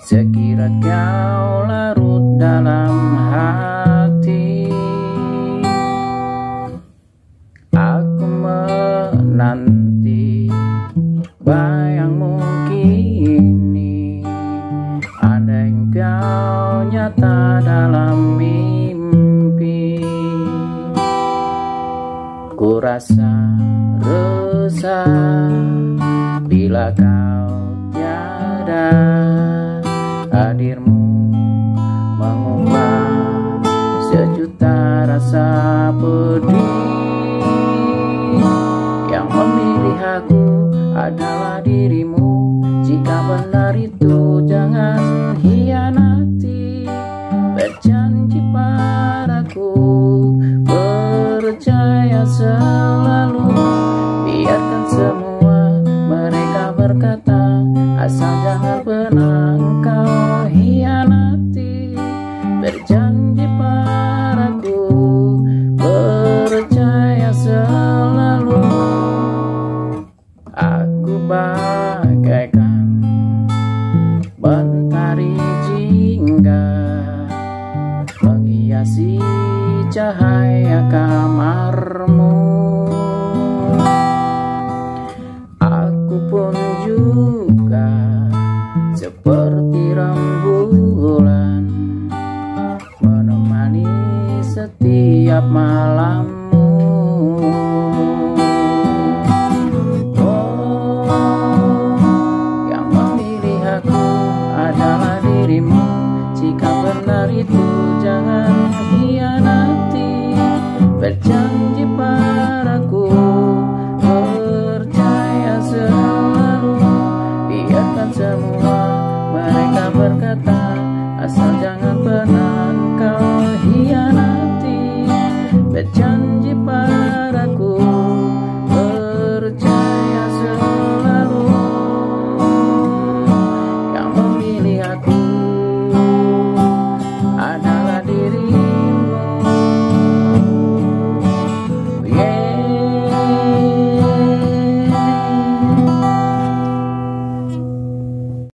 Sekiranya kau larut dalam hati, aku menanti bayangmu kini. Andai kau nyata dalam mimpi, ku rasa resah bila kau tiada. Hadirmu mengubah sejuta rasa pedih. Yang memilih aku adalah dirimu. Jika benar itu jangan hianati. Berjanji padaku, percaya selalu. Biarkan semua mereka berkata, asal jangan pernah engkau hianati. Berjanji padaku, percaya selalu. Aku bagaikan mentari jingga menghiasi cahaya kamarmu. Aku pun juga seperti rembulan menemani setiap malammu. Oh, yang memilih aku adalah dirimu. Jika benar itu jangan hianati. Berjanji padaku, percaya selalu. Biarkan semua mereka berkata, asal jangan pernah engkau hianati. Berjanji